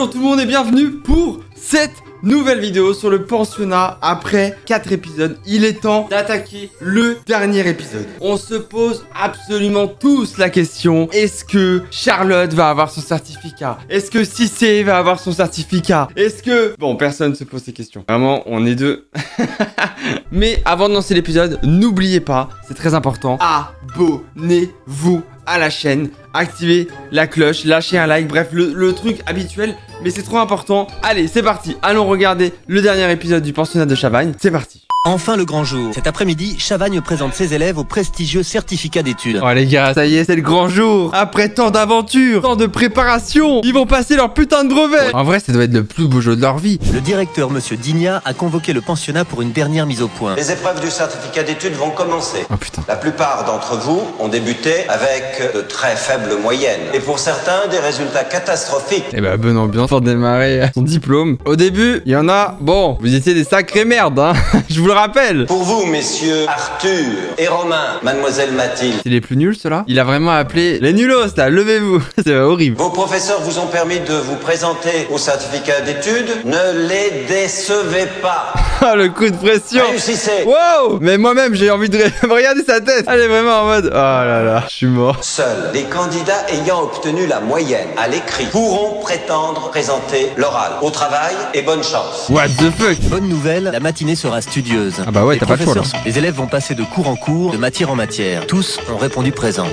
Bonjour tout le monde et bienvenue pour cette nouvelle vidéo sur le pensionnat. Après 4 épisodes, il est temps d'attaquer le dernier épisode. On se pose absolument tous la question, est-ce que Charlotte va avoir son certificat? Est-ce que Cissé va avoir son certificat? Est-ce que... Bon, personne ne se pose ces questions. Vraiment, on est deux. Mais avant de lancer l'épisode, n'oubliez pas, c'est très important, abonnez-vous à la chaîne, activez la cloche, lâchez un like, bref, le truc habituel, mais c'est trop important. Allez, c'est parti, allons regarder le dernier épisode du pensionnat de Chavagne, c'est parti. Enfin le grand jour. Cet après-midi, Chavagne présente ses élèves au prestigieux certificat d'études. Oh les gars, ça y est, c'est le grand jour. Après tant d'aventures, tant de préparation, ils vont passer leur putain de brevet. En vrai, ça doit être le plus beau jeu de leur vie. Le directeur, monsieur Digna, a convoqué le pensionnat pour une dernière mise au point. Les épreuves du certificat d'études vont commencer. Oh putain. La plupart d'entre vous ont débuté avec de très faibles moyennes. Et pour certains, des résultats catastrophiques. Eh bah, bonne ambiance pour démarrer son diplôme. Au début, il y en a... Bon, vous étiez des sacrées merdes, hein. Je vous le rappelle. Pour vous, messieurs Arthur et Romain, mademoiselle Mathilde. C'est les plus nuls, ceux-là. Il a vraiment appelé les nulos, là. Levez-vous. C'est horrible. Vos professeurs vous ont permis de vous présenter au certificat d'études. Ne les décevez pas. Ah, le coup de pression. Réussissez. Wow. Mais moi-même, j'ai envie de regarder sa tête. Elle est vraiment en mode... Oh là là, je suis mort. Seuls les candidats ayant obtenu la moyenne à l'écrit pourront prétendre présenter l'oral. Au travail et bonne chance. What the fuck. Bonne nouvelle, la matinée sera studieuse. Ah bah ouais, t'as pas le choix, là. Les élèves vont passer de cours en cours, de matière en matière. Tous ont répondu présent.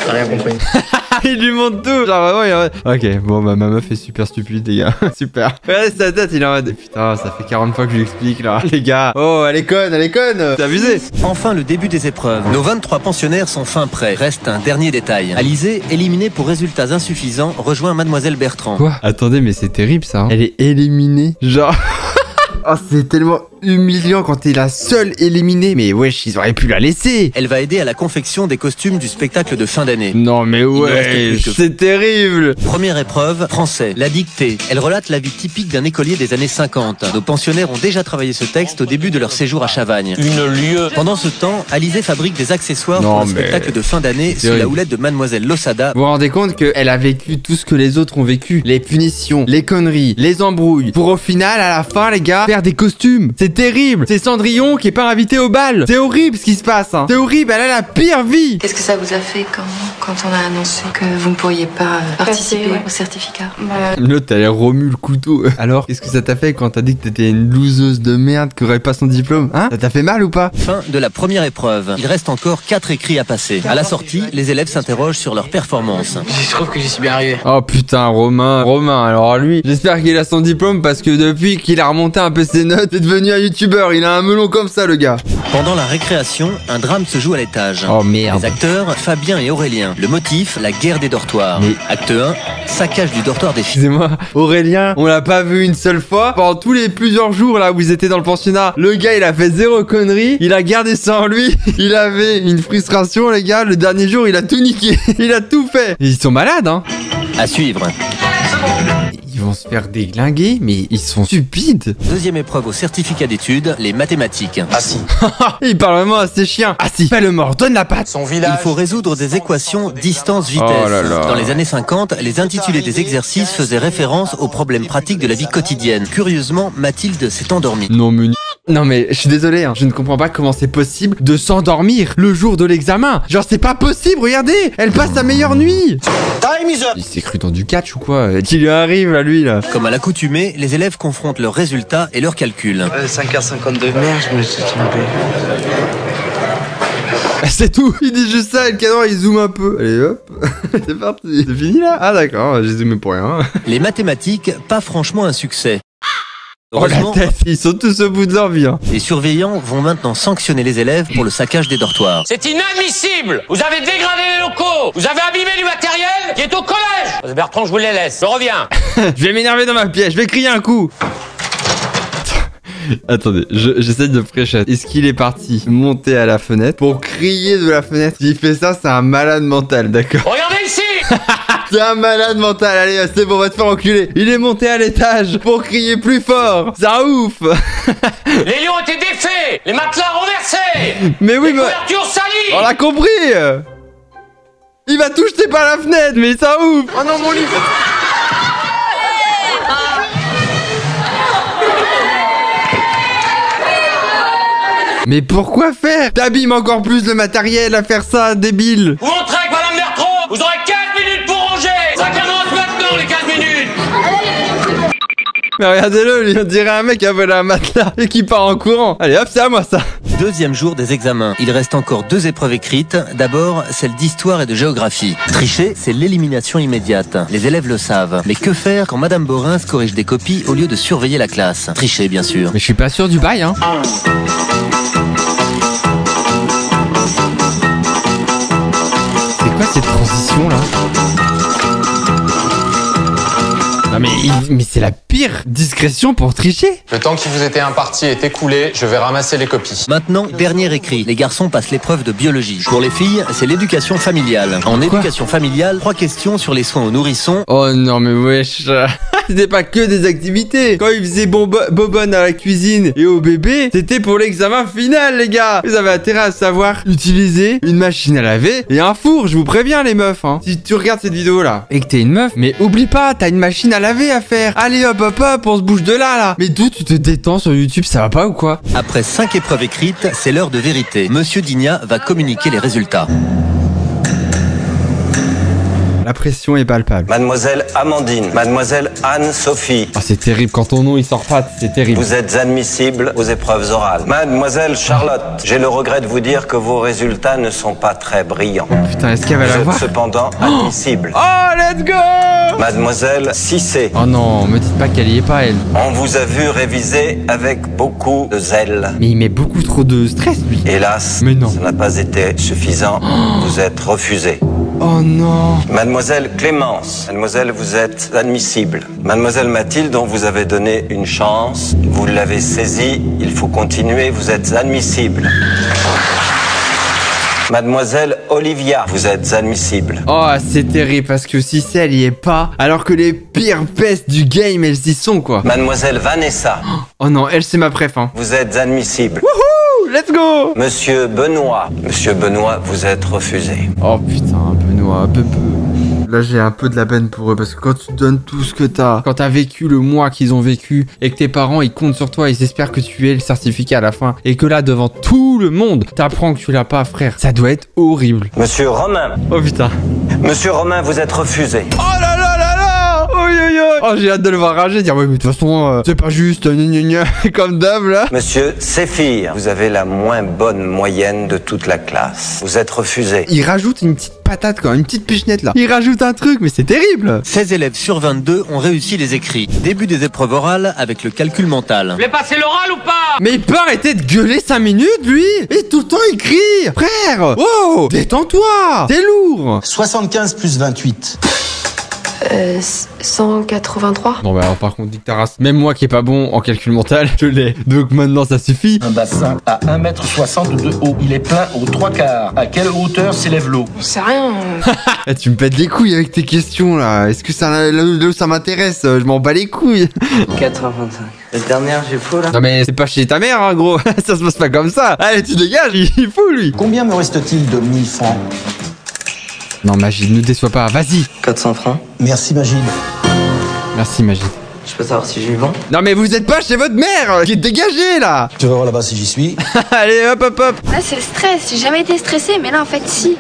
Rien compris. Il lui montre tout. Genre vraiment, il est en mode... Ok, bon, bah ma meuf est super stupide, les gars. Super. Regardez sa tête, il est en mode... Putain, ça fait 40 fois que je lui explique, là. Les gars. Oh, elle est conne, elle est conne. C'est abusé. Enfin le début des épreuves. Nos 23 pensionnaires sont fin prêts. Reste un dernier détail. Alizée, éliminée pour résultats insuffisants, rejoint mademoiselle Bertrand. Quoi? Attendez, mais c'est terrible, ça. Hein. Elle est éliminée. Genre... Oh, c'est tellement humiliant quand t'es la seule éliminée. Mais wesh, ils auraient pu la laisser. Elle va aider à la confection des costumes du spectacle de fin d'année. Non mais ouais, c'est terrible. Première épreuve, français, la dictée. Elle relate la vie typique d'un écolier des années 50. Nos pensionnaires ont déjà travaillé ce texte au début de leur séjour à Chavagne. Pendant ce temps, Alizée fabrique des accessoires pour le spectacle de fin d'année sous la houlette de mademoiselle Losada. Vous vous rendez compte qu'elle a vécu tout ce que les autres ont vécu. Les punitions, les conneries, les embrouilles. Pour au final, à la fin, les gars, faire des costumes. C'est terrible. C'est Cendrillon qui est pas invité au bal. C'est horrible ce qui se passe. Hein. C'est horrible, elle a la pire vie. Qu'est-ce que ça vous a fait quand on a annoncé que vous ne pourriez pas participer au certificat? L'autre, elle remue le couteau. Alors, qu'est-ce que ça t'a fait quand t'as dit que t'étais une loseuse de merde qui aurait pas son diplôme? Hein? Ça t'a fait mal ou pas? Fin de la première épreuve. Il reste encore 4 écrits à passer. À la sortie, les élèves s'interrogent sur leur performance. Je trouve que j'y suis bien arrivé. Oh putain, Romain, alors lui, j'espère qu'il a son diplôme parce que depuis qu'il a remonté un peu ses notes, c'est devenu un youtubeur. Il a un melon comme ça, le gars. Pendant la récréation, un drame se joue à l'étage. Oh merde. Les acteurs, Fabien et Aurélien. Le motif, la guerre des dortoirs. Mais... Acte 1, saccage du dortoir des filles. Excusez-moi, Aurélien, on l'a pas vu une seule fois. Pendant tous les plusieurs jours là où ils étaient dans le pensionnat, le gars il a fait zéro connerie. Il a gardé ça en lui. Il avait une frustration, les gars. Le dernier jour, il a tout niqué. Il a tout fait. Ils sont malades, hein. À suivre. Ils vont se faire déglinguer, mais ils sont stupides. Deuxième épreuve au certificat d'études, les mathématiques. Assis. Il parle vraiment à ses chiens. Assis. Fais le mort, donne la patte. Son village. Il faut résoudre des équations distance-vitesse. Oh là là. Dans les années 50, les intitulés des exercices faisaient référence aux problèmes pratiques de la vie quotidienne. Curieusement, Mathilde s'est endormie. Non mais je suis désolé, hein. Je ne comprends pas comment c'est possible de s'endormir le jour de l'examen. Genre c'est pas possible, regardez. Elle passe sa meilleure nuit. Time is up. Il s'est cru dans du catch ou quoi? Qui lui arrive à lui là? Comme à l'accoutumée, les élèves confrontent leurs résultats et leurs calculs. 5h52. Merde, je me suis trompé. C'est tout. Il dit juste ça et le cadre il zoome un peu. Allez hop. C'est parti. C'est fini là? Ah d'accord, j'ai zoomé pour rien. Les mathématiques, pas franchement un succès. Oh la tête, ils sont tous au bout de leur vie. Hein. Les surveillants vont maintenant sanctionner les élèves pour le saccage des dortoirs. C'est inadmissible. Vous avez dégradé les locaux. Vous avez abîmé du matériel qui est au collège. Bertrand, je vous les laisse. Je reviens. Je vais m'énerver dans ma pièce. Je vais crier un coup. Attendez, j'essaie de fréchette. Est-ce qu'il est parti monter à la fenêtre pour crier de la fenêtre? S'il fait ça, c'est un malade mental, d'accord? Regardez ici. C'est un malade mental, allez, c'est bon, on va te faire enculer. Il est monté à l'étage pour crier plus fort. C'est un ouf. Les lions étaient défaits, les matelas renversés. Mais oui, les mais... couvertures salies. On l'a compris. Il va tout jeter par la fenêtre, mais c'est un ouf. Oh non, mon lit. Mais pourquoi faire? T'abîmes encore plus le matériel à faire ça, débile. Vous montrez avec Madame Bertrand, vous aurez 15 minutes pour ranger. Ça commence maintenant les 15 minutes. Mais regardez-le, on dirait un mec qui a volé un matelas et qui part en courant. Allez hop, c'est à moi ça. Deuxième jour des examens. Il reste encore 2 épreuves écrites. D'abord, celle d'histoire et de géographie. Tricher, c'est l'élimination immédiate. Les élèves le savent. Mais que faire quand Madame Borin corrige des copies au lieu de surveiller la classe? Tricher, bien sûr. Mais je suis pas sûr du bail, hein. C'est quoi cette transition là? Non mais c'est la pire discrétion pour tricher. Le temps qui vous était imparti est écoulé, je vais ramasser les copies. Maintenant, dernier écrit. Les garçons passent l'épreuve de biologie. Pour les filles, c'est l'éducation familiale. En éducation familiale, 3 questions sur les soins aux nourrissons. Oh non mais wesh. C'était pas que des activités. Quand ils faisaient bobonne à la cuisine et au bébé, c'était pour l'examen final les gars. Vous avez intérêt à savoir utiliser une machine à laver et un four, je vous préviens les meufs, hein. Si tu regardes cette vidéo là et que t'es une meuf, mais oublie pas, t'as une machine à laver à faire. Allez hop hop hop, on se bouge de là. Mais d'où tu te détends sur YouTube, ça va pas ou quoi? Après 5 épreuves écrites, c'est l'heure de vérité. Monsieur Digna va communiquer les résultats. La pression est palpable. Mademoiselle Amandine, Mademoiselle Anne-Sophie. Oh, c'est terrible quand ton nom il sort pas, c'est terrible. Vous êtes admissibles aux épreuves orales. Mademoiselle Charlotte, j'ai le regret de vous dire que vos résultats ne sont pas très brillants. Putain, est-ce qu'elle va Vous êtes l'avoir? cependant admissible. Oh, let's go! Mademoiselle Cissé, Oh non, me dites pas qu'elle y est pas, elle. on vous a vu réviser avec beaucoup de zèle. Mais il met beaucoup trop de stress, lui. Hélas, Mais non. ça n'a pas été suffisant. Vous êtes refusé. Oh non. Mademoiselle Clémence, mademoiselle, vous êtes admissible. Mademoiselle Mathilde, dont vous avez donné une chance, vous l'avez saisie, il faut continuer, vous êtes admissible. Mademoiselle Olivia, vous êtes admissible. Oh, c'est terrible parce que si elle y est pas, alors que les pires pestes du game, elles y sont, quoi. Mademoiselle Vanessa, Oh non, elle, c'est ma préf, hein. vous êtes admissible. Wouhou, let's go. Monsieur Benoît, vous êtes refusé. Oh putain, Benoît, peu. Là, j'ai un peu de la peine pour eux parce que quand tu donnes tout ce que t'as, quand t'as vécu le mois qu'ils ont vécu et que tes parents ils comptent sur toi, ils espèrent que tu aies le certificat à la fin et que là, devant tout le monde, t'apprends que tu l'as pas, frère. Ça doit être horrible. Monsieur Romain, Oh putain. Monsieur Romain, vous êtes refusé. Oh là là là là. Oh, j'ai hâte de le voir rager, dire ouais, mais de toute façon, c'est pas juste, gna gna gna, comme d'hab là. Monsieur Séphir, vous avez la moins bonne moyenne de toute la classe. Vous êtes refusé. Il rajoute une petite patate quand même, une petite pichenette là. Il rajoute un truc, mais c'est terrible. 16 élèves sur 22 ont réussi les écrits. Début des épreuves orales avec le calcul mental. Vous voulez passer l'oral ou pas? Mais il peut arrêter de gueuler 5 minutes, lui. Et tout le temps il crie. Frère, wow, détends-toi. C'est lourd. 75 plus 28. 183. Non, bah alors par contre, Dictaras, même moi qui est pas bon en calcul mental, je l'ai. Donc maintenant, ça suffit. Un bassin à 1,60 m de haut. Il est plein aux 3/4. À quelle hauteur s'élève l'eau? Je sais rien. Eh, tu me pètes les couilles avec tes questions là. Est-ce que ça m'intéresse? Je m'en bats les couilles. 4h25. La dernière, j'ai faux là. Non mais c'est pas chez ta mère, hein, gros. Ça se passe pas comme ça. Allez, tu dégages, il faut lui. Combien me reste-t-il de 1000 francs? Non, Magid, ne déçois pas. Vas-y. 400 francs. Merci Magid. Merci, Magid. Je peux savoir si j'ai vent? Non mais vous êtes pas chez votre mère. Qui est dégagée là. Tu vas voir là-bas si j'y suis. Allez, hop, hop, hop. Là, c'est le stress. J'ai jamais été stressée, mais là, en fait, si.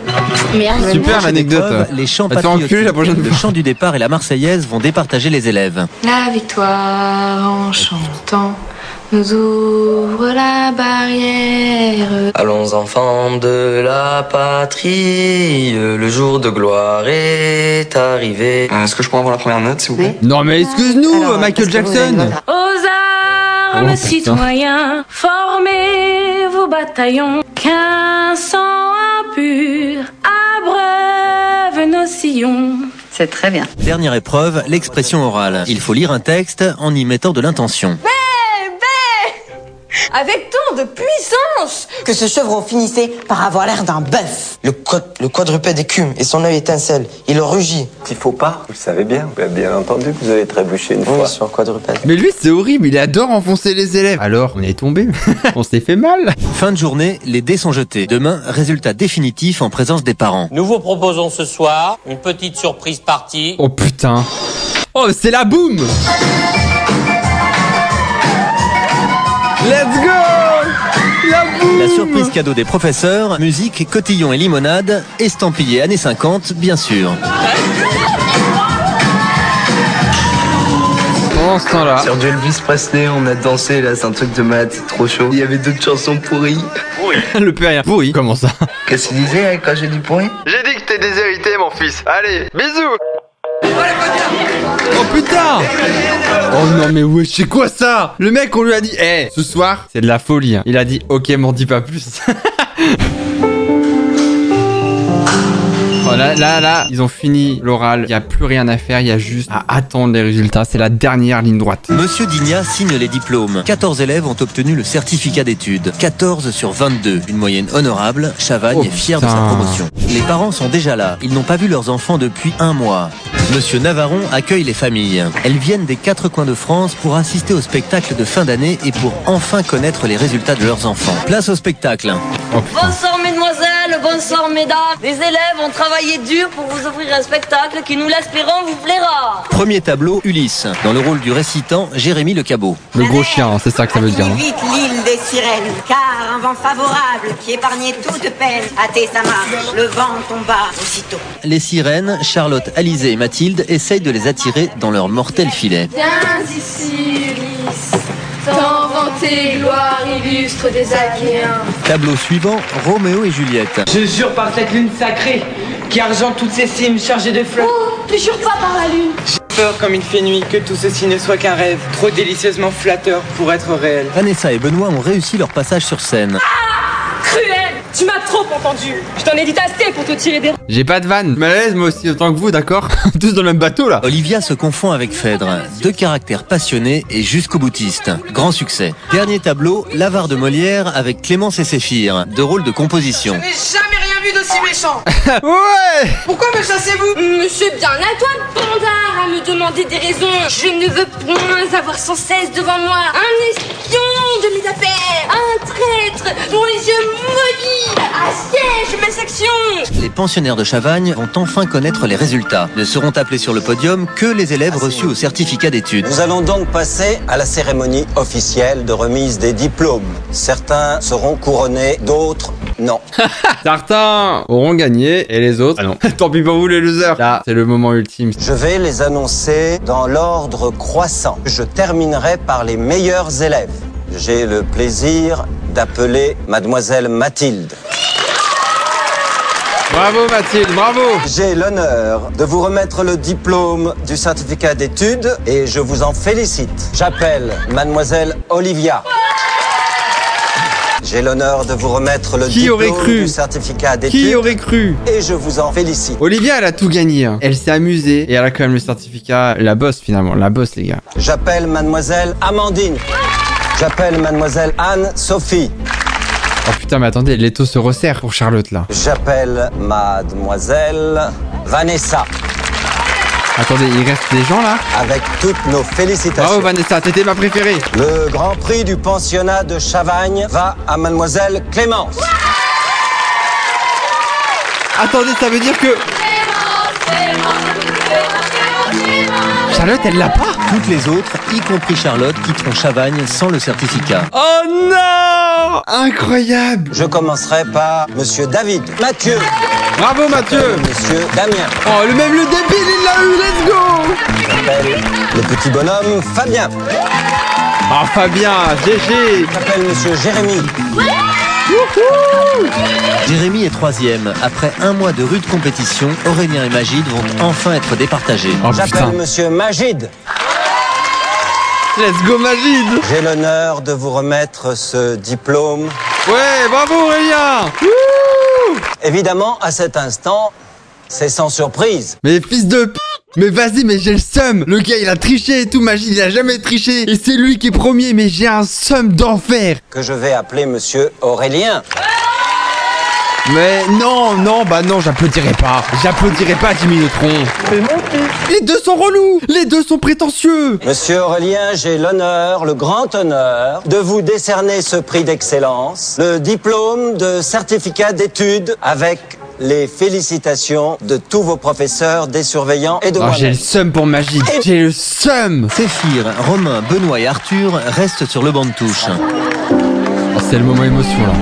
Merde. Super l'anecdote. Les chants Va te faire enculer la prochaine patriotiques, le fois. chant du départ et la Marseillaise vont départager les élèves. La victoire en chantant nous ouvre la barrière. Allons enfants de la patrie, le jour de gloire est arrivé. Est-ce que je pourrais avoir la première note, s'il vous plaît? Non mais excuse-nous, Alors, Michael est-ce que vous avez une Jackson. note? Aux armes, Oh, putain. citoyens, formez vos bataillons, qu'un sang impur abreuve nos sillons. C'est très bien. Dernière épreuve, l'expression orale. Il faut lire un texte en y mettant de l'intention. Avec tant de puissance! Que ce chevreau finissait par avoir l'air d'un bœuf. Le quadrupède écume et son œil étincelle. Il rugit. Il faut pas, vous le savez bien. Bien entendu que vous avez trébuché une Oui, fois. sur un quadrupède. Mais lui c'est horrible, il adore enfoncer les élèves. Alors, on est tombé. On s'est fait mal. Fin de journée, les dés sont jetés. Demain, résultat définitif en présence des parents. Nous vous proposons ce soir une petite surprise partie. Oh putain. Oh, c'est la boum. Let's go. La boum. La surprise cadeau des professeurs, musique, cotillon et limonade, estampillé années 50, bien sûr. Pendant ce temps-là... Sur du Elvis Presley, on a dansé, là, c'est un truc de malade, c'est trop chaud. Il y avait d'autres chansons pourries. Le père rien. Pourri, comment ça? Qu'est-ce qu'il disait quand j'ai dit pourri? J'ai dit que t'es déshérité, mon fils. Allez, bisous. Oh putain! Oh non mais wesh, c'est quoi ça? Le mec, on lui a dit, hey, ce soir, c'est de la folie. Hein. Il a dit, ok, m'en dis pas plus. Oh, là, ils ont fini l'oral. Il n'y a plus rien à faire. Il y a juste à attendre les résultats. C'est la dernière ligne droite. Monsieur Digna signe les diplômes. 14 élèves ont obtenu le certificat d'études. 14 sur 22. Une moyenne honorable. Chavagne est fier de sa promotion. Les parents sont déjà là. Ils n'ont pas vu leurs enfants depuis 1 mois. Monsieur Navaron accueille les familles. Elles viennent des 4 coins de France pour assister au spectacle de fin d'année et pour enfin connaître les résultats de leurs enfants. Place au spectacle. Oh, bonsoir mesdemoiselles, bonsoir mesdames. Les élèves ont travaillé dur pour vous offrir un spectacle qui, nous l'espérons, vous plaira. Premier tableau, Ulysse. Dans le rôle du récitant, Jérémy Le Cabot. Le gros chien, c'est ça que ça veut dire. Vite l'île des sirènes, car un vent favorable qui épargnait toute peine hâtait sa marche. Le vent tomba aussitôt. Les sirènes, Charlotte, Alizée et Mathilde essayent de les attirer dans leur mortel filet. Viens ici, Ulysse. Tant vanté, gloire illustre des Achéens. Tableau suivant, Roméo et Juliette. Je jure par cette lune sacrée qui argente toutes ces cimes chargées de fleurs. Oh, tu jures pas par la lune. J'ai peur comme il fait nuit que tout ceci ne soit qu'un rêve, trop délicieusement flatteur pour être réel. Vanessa et Benoît ont réussi leur passage sur scène. Cruel, tu m'as trop entendu. Je t'en ai dit assez pour te tirer des... J'ai pas de vanne. Malaise, moi aussi, autant que vous, d'accord? Tous dans le même bateau, là. Olivia se confond avec Phèdre. 2 caractères passionnés et jusqu'au boutiste. Grand succès. Dernier tableau, L'Avare de Molière avec Clémence et Séphir. 2 rôles de composition. Je n'ai jamais rien vu d'aussi méchant. Ouais. Pourquoi me chassez-vous? Monsieur, bien à toi, bandard, à me demander des raisons. Je ne veux point avoir sans cesse devant moi un espion de mes affaires, un traître dont les yeux maudits assiègent mes actions. Les pensionnaires de Chavagne vont enfin connaître les résultats. Ne seront appelés sur le podium que les élèves reçus au certificat d'études. Nous allons donc passer à la cérémonie officielle de remise des diplômes. Certains seront couronnés, d'autres non. Certains auront gagné et les autres, ah non. Tant pis pour vous les losers. Là, c'est le moment ultime. Je vais les annoncer dans l'ordre croissant. Je terminerai par les meilleurs élèves. J'ai le plaisir d'appeler Mademoiselle Mathilde. Bravo Mathilde, bravo. J'ai l'honneur de vous remettre le diplôme du certificat d'études et je vous en félicite. J'appelle Mademoiselle Olivia. J'ai l'honneur de vous remettre le diplôme du certificat d'études. Qui aurait cru? Et je vous en félicite. Olivia, elle a tout gagné. Hein. Elle s'est amusée et elle a quand même le certificat. La bosse finalement, la bosse les gars. J'appelle Mademoiselle Amandine. J'appelle Mademoiselle Anne-Sophie. Oh putain, mais attendez, l'étau se resserre pour Charlotte là. J'appelle Mademoiselle Vanessa. Attendez, il reste des gens là? Avec toutes nos félicitations. Bravo Vanessa, t'étais ma préférée. Le grand prix du pensionnat de Chavagne va à Mademoiselle Clémence. Attendez, ça veut dire que... Charlotte, elle l'a pas? Toutes les autres, y compris Charlotte, quitteront Chavagne sans le certificat. Oh non! Incroyable! Je commencerai par Monsieur David Mathieu. Bravo Mathieu! Monsieur Damien. Oh, même le débile, il l'a eu, let's go! J'appelle le petit bonhomme Fabien. Oh Fabien, GG! J'appelle Monsieur Jérémy. Jérémy est 3e. Après 1 mois de rude compétition, Aurélien et Magid vont enfin être départagés. Oh, j'appelle Monsieur Magid. Let's go Magid. J'ai l'honneur de vous remettre ce diplôme. Ouais, bravo Aurélien. Évidemment, à cet instant, c'est sans surprise. Mais fils de p... Mais vas-y, mais j'ai le seum. Le gars, il a triché et tout, Magid, il a jamais triché. Et c'est lui qui est premier, mais j'ai un seum d'enfer. Que je vais appeler Monsieur Aurélien. Mais non, bah non, j'applaudirai pas. J'applaudirai pas, Jimmy Neutron. Les deux sont relous. Les deux sont prétentieux. Monsieur Aurélien, j'ai l'honneur, le grand honneur, de vous décerner ce prix d'excellence, le diplôme de certificat d'études avec les félicitations de tous vos professeurs, des surveillants et de moi-même. J'ai le seum pour Magid. J'ai le seum. Séphir, Romain, Benoît et Arthur restent sur le banc de touche. Oh, c'est le moment émotion là.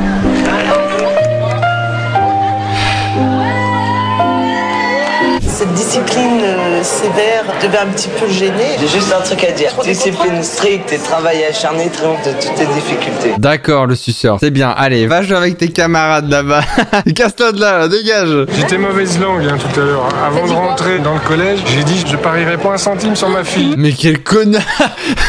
Cette discipline sévère devait un petit peu gêner. J'ai juste un truc à dire. Discipline stricte et travail acharné triomphe de toutes tes difficultés. D'accord, le suceur. C'est bien. Allez, va jouer avec tes camarades là-bas. Casse-toi de là, dégage. J'étais mauvaise langue tout à l'heure. Avant de rentrer dans le collège, j'ai dit je parierais pas un centime sur ma fille. Mais quel connard.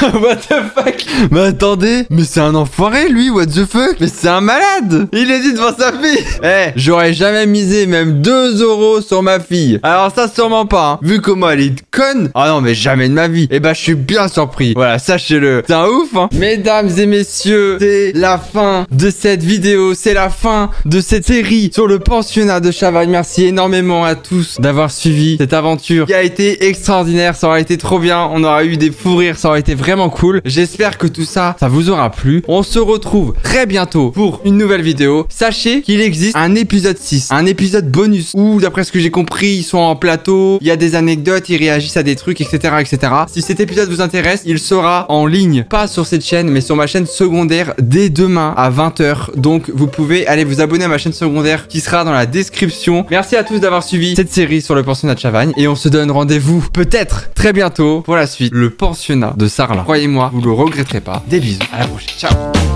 What the fuck. Mais attendez, mais c'est un enfoiré lui, what the fuck. Mais c'est un malade. Il est dit devant sa fille. Eh, j'aurais jamais misé même 2 € sur ma fille. Alors ça sûrement pas, hein. Vu comment elle est conne. Ah non mais jamais de ma vie. Et bah je suis bien surpris. Voilà, sachez-le. C'est un ouf, hein. Mesdames et messieurs, c'est la fin de cette vidéo. C'est la fin de cette série sur le pensionnat de Chavagne. Merci énormément à tous d'avoir suivi cette aventure qui a été extraordinaire. Ça aurait été trop bien. On aura eu des fous rires. Ça aurait été vraiment cool. J'espère que tout ça, ça vous aura plu. On se retrouve très bientôt pour une nouvelle vidéo. Sachez qu'il existe un épisode 6, un épisode bonus où, d'après ce que j'ai compris, ils sont en plateau, il y a des anecdotes, ils réagissent à des trucs, etc., etc. Si cet épisode vous intéresse, il sera en ligne, pas sur cette chaîne, mais sur ma chaîne secondaire dès demain à 20 h. Donc, vous pouvez aller vous abonner à ma chaîne secondaire qui sera dans la description. Merci à tous d'avoir suivi cette série sur le pensionnat de Chavagne et on se donne rendez-vous peut-être très bientôt pour la suite, le pensionnat de Sarlat. Croyez-moi, vous le regretterez pas. Des bisous, à la prochaine, ciao.